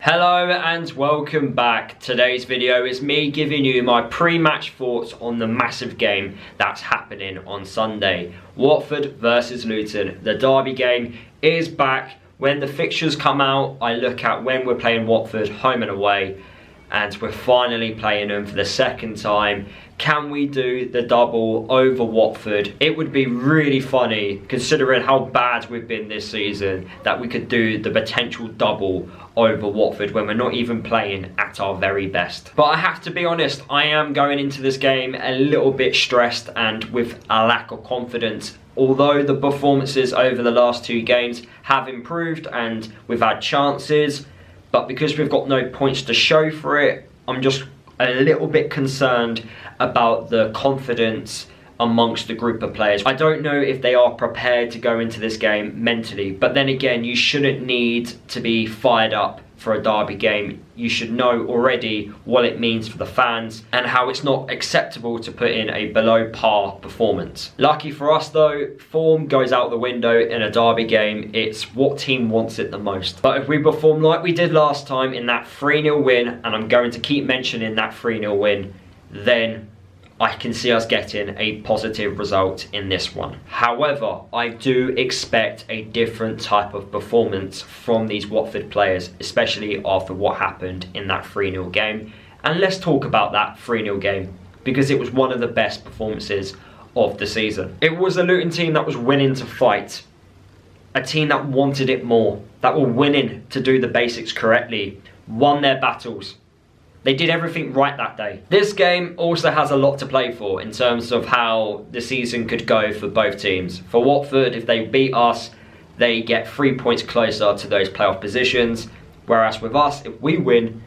Hello and welcome back. Today's video is me giving you my pre-match thoughts on the massive game that's happening on Sunday. Watford versus Luton. The derby game is back. When the fixtures come out, I look at when we're playing Watford home and away, and we're finally playing them for the second time. Can we do the double over Watford? It would be really funny, considering how bad we've been this season, that we could do the potential double over Watford when we're not even playing at our very best. But I have to be honest, I am going into this game a little bit stressed and with a lack of confidence. Although the performances over the last two games have improved and we've had chances, but because we've got no points to show for it, I'm just a little bit concerned about the confidence amongst the group of players. I don't know if they are prepared to go into this game mentally, but then again, you shouldn't need to be fired up for a derby game. You should know already what it means for the fans and how it's not acceptable to put in a below par performance. Lucky for us though, form goes out the window in a derby game. It's what team wants it the most. But if we perform like we did last time in that 3-0 win, and I'm going to keep mentioning that 3-0 win, then I can see us getting a positive result in this one. However, I do expect a different type of performance from these Watford players, especially after what happened in that 3-0 game. And let's talk about that 3-0 game, because it was one of the best performances of the season. It was a Luton team that was winning to fight, a team that wanted it more, that were winning to do the basics correctly, won their battles. They did everything right that day. This game also has a lot to play for in terms of how the season could go for both teams. For Watford, if they beat us, they get 3 points closer to those playoff positions. Whereas with us, if we win,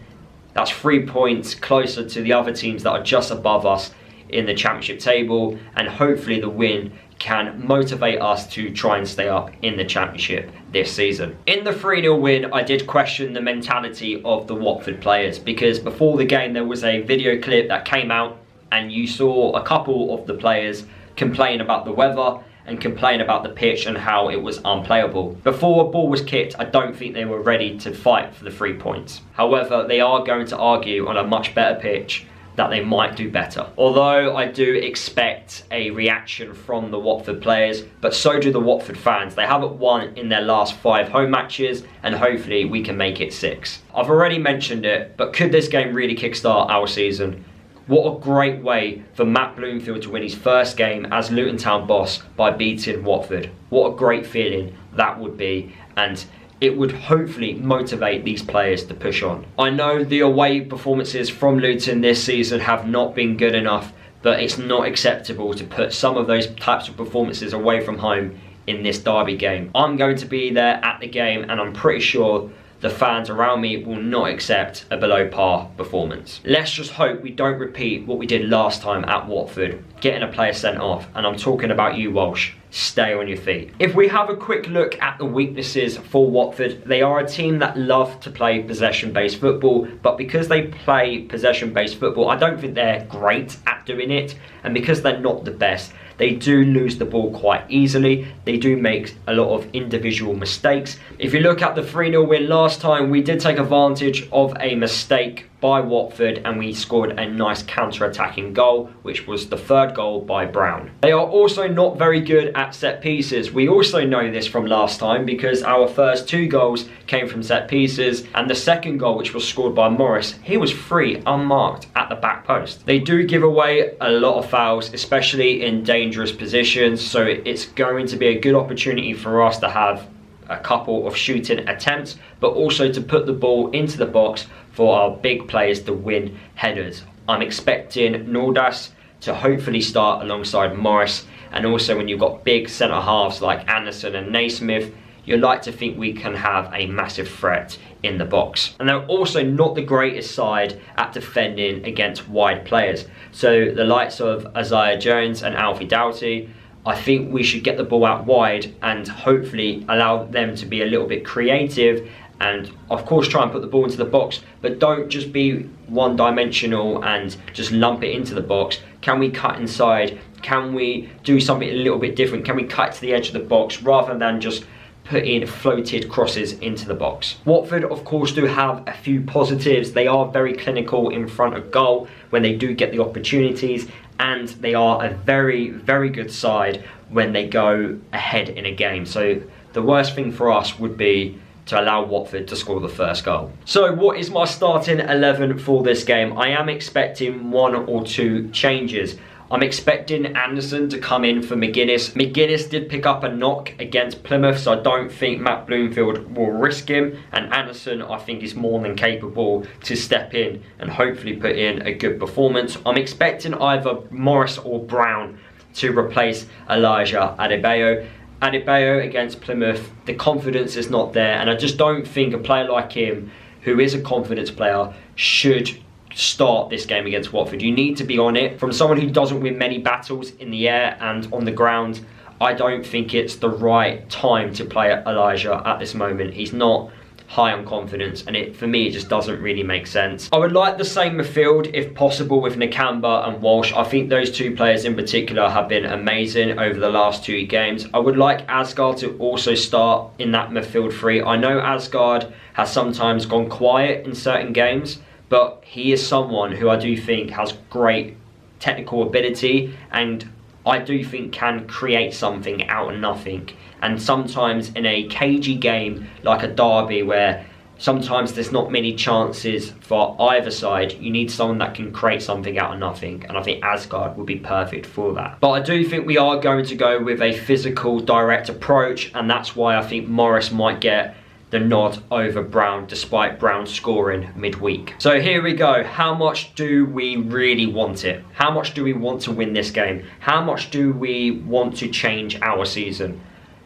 that's 3 points closer to the other teams that are just above us in the championship table. And hopefully the win can motivate us to try and stay up in the championship this season. In the 3-0 win, I did question the mentality of the Watford players, because before the game there was a video clip that came out and you saw a couple of the players complain about the weather and complain about the pitch and how it was unplayable. Before a ball was kicked, I don't think they were ready to fight for the 3 points. However, they are going to argue on a much better pitch that they might do better. Although I do expect a reaction from the Watford players, but so do the Watford fans. They haven't won in their last 5 home matches, and hopefully we can make it 6. I've already mentioned it, but could this game really kickstart our season? What a great way for Matt Bloomfield to win his first game as Luton Town boss by beating Watford. What a great feeling that would be, and it would hopefully motivate these players to push on. I know the away performances from Luton this season have not been good enough, but it's not acceptable to put some of those types of performances away from home in this derby game. I'm going to be there at the game, and I'm pretty sure the fans around me will not accept a below par performance. Let's just hope we don't repeat what we did last time at Watford, getting a player sent off, and I'm talking about you, Walsh. Stay on your feet. If we have a quick look at the weaknesses for Watford, they are a team that love to play possession-based football, but because they play possession-based football, I don't think they're great at doing it, and because they're not the best, they do lose the ball quite easily. They do make a lot of individual mistakes. If you look at the 3-0 win last time, we did take advantage of a mistake by Watford and we scored a nice counter-attacking goal, which was the 3rd goal by Brown. They are also not very good at set pieces. We also know this from last time because our first 2 goals came from set pieces, and the 2nd goal, which was scored by Morris, he was free, unmarked at the back post. They do give away a lot of fouls, especially in dangerous positions, so it's going to be a good opportunity for us to have a couple of shooting attempts, but also to put the ball into the box for our big players to win headers. I'm expecting Nordas to hopefully start alongside Morris, and also when you've got big centre halves like Anderson and Naismith, you'd like to think we can have a massive threat in the box. And they're also not the greatest side at defending against wide players. So the likes of Isaiah Jones and Alfie Doughty, I think we should get the ball out wide and hopefully allow them to be a little bit creative, and of course try and put the ball into the box, but don't just be one-dimensional and just lump it into the box. Can we cut inside? Can we do something a little bit different? Can we cut to the edge of the box rather than just put in floated crosses into the box. Watford, of course, do have a few positives. They are very clinical in front of goal when they do get the opportunities, and they are a very, very good side when they go ahead in a game. So the worst thing for us would be to allow Watford to score the first goal. So what is my starting 11 for this game? I am expecting 1 or 2 changes. I'm expecting Anderson to come in for McGuinness. McGuinness did pick up a knock against Plymouth, so I don't think Matt Bloomfield will risk him. And Anderson, I think, is more than capable to step in and hopefully put in a good performance. I'm expecting either Morris or Brown to replace Elijah Adebayo. Adebayo against Plymouth, the confidence is not there, and I just don't think a player like him, who is a confidence player, should start this game against Watford. You need to be on it. From someone who doesn't win many battles in the air and on the ground, I don't think it's the right time to play Elijah at this moment. He's not high on confidence, and for me, it just doesn't really make sense. I would like the same midfield if possible with Nakamba and Walsh. I think those 2 players in particular have been amazing over the last 2 games. I would like Asgard to also start in that midfield 3. I know Asgard has sometimes gone quiet in certain games, but he is someone who I do think has great technical ability, and I do think can create something out of nothing. And sometimes in a cagey game like a derby, where sometimes there's not many chances for either side, you need someone that can create something out of nothing, and I think Asgard would be perfect for that. But I do think we are going to go with a physical, direct approach, and that's why I think Morris might get the nod over Brown, despite Brown scoring midweek. So here we go. How much do we really want it? How much do we want to win this game? How much do we want to change our season?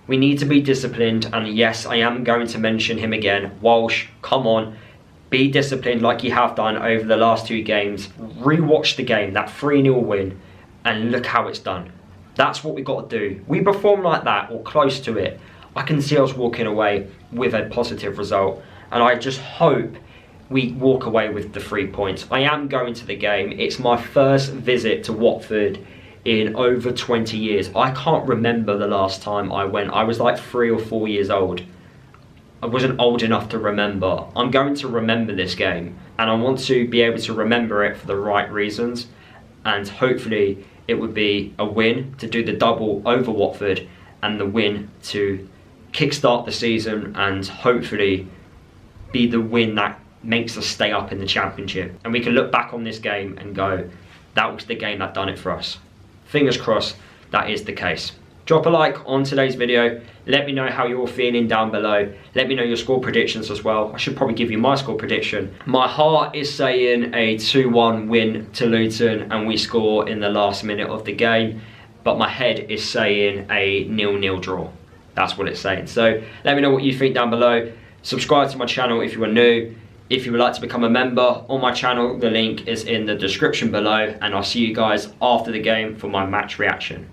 We need to be disciplined, and yes, I am going to mention him again. Walsh, come on, be disciplined like you have done over the last 2 games. Rewatch the game, that 3-0 win, and look how it's done. That's what we got to do. We perform like that, or close to it, I can see us walking away with a positive result, and I just hope we walk away with the 3 points. I am going to the game. It's my first visit to Watford in over 20 years. I can't remember the last time I went. I was like 3 or 4 years old. I wasn't old enough to remember. I'm going to remember this game, and I want to be able to remember it for the right reasons, and hopefully it would be a win to do the double over Watford, and the win to kickstart the season and hopefully be the win that makes us stay up in the Championship. And we can look back on this game and go, that was the game that done it for us. Fingers crossed that is the case. Drop a like on today's video. Let me know how you're feeling down below. Let me know your score predictions as well. I should probably give you my score prediction. My heart is saying a 2-1 win to Luton and we score in the last minute of the game. But my head is saying a 0-0 draw. That's what it's saying. So let me know what you think down below. Subscribe to my channel if you are new. If you would like to become a member on my channel, the link is in the description below, and I'll see you guys after the game for my match reaction.